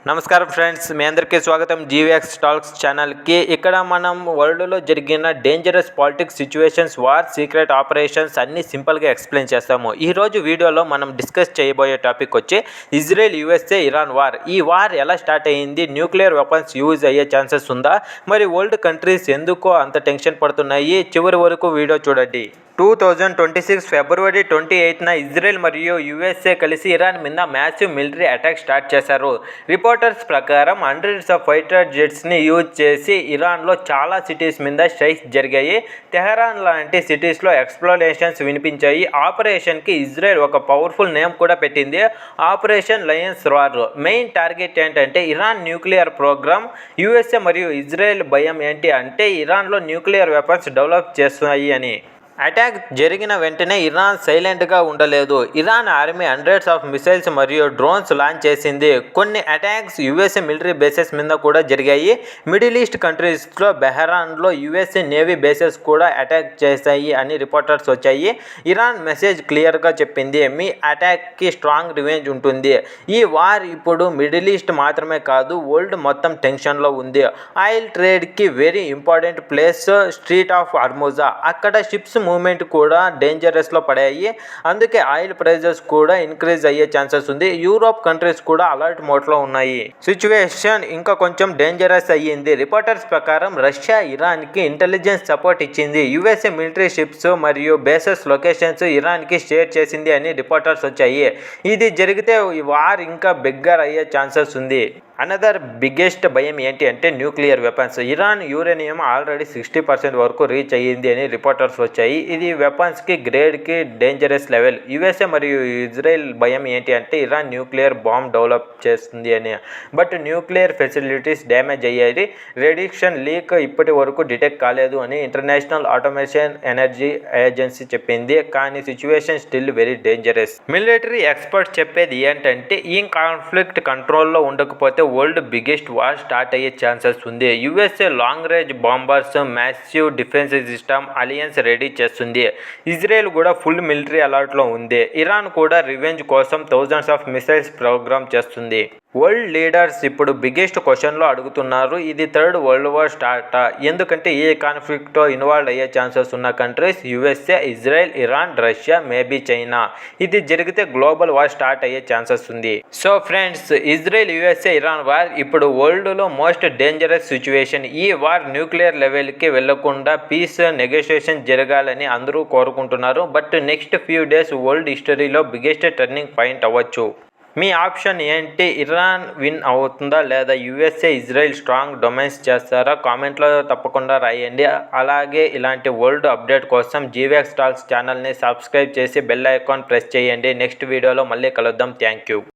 నమస్కారం ఫ్రెండ్స్, మీ అందరికీ స్వాగతం జీవీఎక్స్ టాక్స్ ఛానల్కి. ఇక్కడ మనం వరల్డ్లో జరిగిన dangerous politics situations, war, secret operations అన్నీ సింపుల్గా ఎక్స్ప్లెయిన్ చేస్తాము. ఈరోజు వీడియోలో మనం డిస్కస్ చేయబోయే టాపిక్ వచ్చి ఇజ్రాయెల్, యూఎస్ఏ, ఇరాన్ వార్. ఈ వార్ ఎలా స్టార్ట్ అయ్యింది, న్యూక్లియర్ వెపన్స్ యూజ్ అయ్యే ఛాన్సెస్ ఉందా, మరి వరల్డ్ కంట్రీస్ ఎందుకో అంత టెన్షన్ పడుతున్నాయి, చివరి వరకు వీడియో చూడండి. 2026 ఫిబ్రవరి 28న ఇజ్రాయెల్ మరియు యూఎస్ఏ కలిసి ఇరాన్ మీద మ్యాసివ్ మిలిటరీ అటాక్ స్టార్ట్ చేశారు. రిపోర్టర్స్ ప్రకారం హండ్రెడ్స్ ఆఫ్ ఫైటర్ జెట్స్ని యూజ్ చేసి ఇరాన్లో చాలా సిటీస్ మీద స్ట్రైక్స్ జరిగాయి. తెహరాన్ లాంటి సిటీస్లో ఎక్స్ప్లోరేషన్స్ వినిపించాయి. ఆపరేషన్కి ఇజ్రాయెల్ ఒక పవర్ఫుల్ నేమ్ కూడా పెట్టింది, operation Lions war. Main target ఏంటంటే ఇరాన్ న్యూక్లియర్ ప్రోగ్రామ్. యూఎస్ఏ మరియు ఇజ్రాయెల్ భయం ఏంటి అంటే ఇరాన్లో న్యూక్లియర్ వెపన్స్ డెవలప్ చేస్తున్నాయి అని. అటాక్ జరిగిన వెంటనే ఇరాన్ సైలెంట్గా ఉండలేదు. Iran army hundreds of missiles మరియు డ్రోన్స్ లాంచ్ చేసింది. కొన్ని అటాక్స్ యూఎస్ఏ మిలిటరీ బేసెస్ మీద కూడా జరిగాయి. మిడిల్ ఈస్ట్ కంట్రీస్లో బెహ్రాన్లో యూఎస్ఏ నేవీ బేసెస్ కూడా అటాక్ చేశాయి అని రిపోర్టర్స్ వచ్చాయి. ఇరాన్ మెసేజ్ క్లియర్గా చెప్పింది, మీ అటాక్కి స్ట్రాంగ్ రివెంజ్ ఉంటుంది. ఈ వార్ ఇప్పుడు మిడిల్ ఈస్ట్ మాత్రమే కాదు, వరల్డ్ మొత్తం టెన్షన్లో ఉంది. ఆయిల్ ట్రేడ్కి very important place strait of Hormuz. అక్కడ షిప్స్ మూవ్మెంట్ కూడా డేంజరస్లో పడాయి. అందుకే ఆయిల్ ప్రైజెస్ కూడా ఇంక్రీజ్ అయ్యే ఛాన్సెస్ ఉంది. యూరోప్ కంట్రీస్ కూడా అలర్ట్ మోడ్లో ఉన్నాయి. సిచ్యువేషన్ ఇంకా కొంచెం డేంజరస్ అయ్యింది. రిపోర్టర్స్ ప్రకారం రష్యా ఇరాన్కి ఇంటెలిజెన్స్ సపోర్ట్ ఇచ్చింది. యూఎస్ఏ మిలిటరీ షిప్స్ మరియు బేసెస్ లొకేషన్స్ ఇరాన్కి షేర్ చేసింది అని రిపోర్టర్స్ వచ్చాయి. ఇది జరిగితే ఈ వార్ ఇంకా బిగ్గర్ అయ్యే ఛాన్సెస్ ఉంది. అనదర్ బిగ్గెస్ట్ భయం ఏంటి అంటే nuclear weapons. Iran uranium already 60% వరకు రీచ్ అయ్యింది అని రిపోర్టర్స్ వచ్చాయి. ఇది వెపన్స్కి గ్రేడ్కి డేంజరస్ లెవెల్. యూఎస్ఏ మరియు ఇజ్రాయెల్ భయం ఏంటి అంటే ఇరాన్ న్యూక్లియర్ బాంబ్ డెవలప్ చేస్తుంది అని. బట్ న్యూక్లియర్ ఫెసిలిటీస్ డ్యామేజ్ అయ్యాయి. రేడియేషన్ లీక్ ఇప్పటి వరకు డిటెక్ట్ కాలేదు అని ఇంటర్నేషనల్ ఆటోమేషన్ ఎనర్జీ ఏజెన్సీ చెప్పింది. కానీ situation still very dangerous. Military experts చెప్పేది ఏంటంటే ఈ కాన్ఫ్లిక్ట్ కంట్రోల్లో ఉండకపోతే వరల్డ్ బిగ్గెస్ట్ వార్ స్టార్ట్ అయ్యే ఛాన్సెస్ ఉంది. USA long range bombers, massive defence system alliance ready చేస్తుంది. ఇజ్రాయెల్ కూడా ఫుల్ మిలిటరీ అలర్ట్లో ఉంది. ఇరాన్ కూడా రివెంజ్ కోసం థౌజండ్స్ ఆఫ్ మిసైల్స్ ప్రోగ్రామ్ చేస్తుంది. వరల్డ్ లీడర్స్ ఇప్పుడు బిగ్గెస్ట్ క్వశ్చన్లో అడుగుతున్నారు, ఇది థర్డ్ వరల్డ్ వార్ స్టార్టా? ఎందుకంటే ఈ కాన్ఫ్లిక్ట్తో ఇన్వాల్వ్ అయ్యే ఛాన్సెస్ ఉన్న countries USA, Israel, Iran, Russia, maybe China. ఇది జరిగితే గ్లోబల్ వార్ స్టార్ట్ అయ్యే ఛాన్సెస్ ఉంది. So friends, Israel, USA, Iran war ఇప్పుడు వరల్డ్లో మోస్ట్ డేంజరస్ సిచ్యువేషన్. ఈ వార్ న్యూక్లియర్ లెవెల్కి వెళ్లకుండా పీస్ నెగోషియేషన్ జరగాలని అందరూ కోరుకుంటున్నారు. But next few days world హిస్టరీలో బిగ్గెస్ట్ టర్నింగ్ పాయింట్ అవ్వచ్చు. మీ ఆప్షన్ ఏంటి? ఇరాన్ విన్ అవుతుందా లేదా యూఎస్ఏ, ఇజ్రాయెల్ స్ట్రాంగ్ డొమైన్స్ చేస్తారా? కామెంట్లో తప్పకుండా రాయండి. అలాగే ఇలాంటి వరల్డ్ అప్డేట్ కోసం జీవీఎక్స్ టాక్స్ ఛానల్ని సబ్స్క్రైబ్ చేసి బెల్ ఐకాన్ ప్రెస్ చేయండి. నెక్స్ట్ వీడియోలో మళ్ళీ కలుద్దాం. Thank you.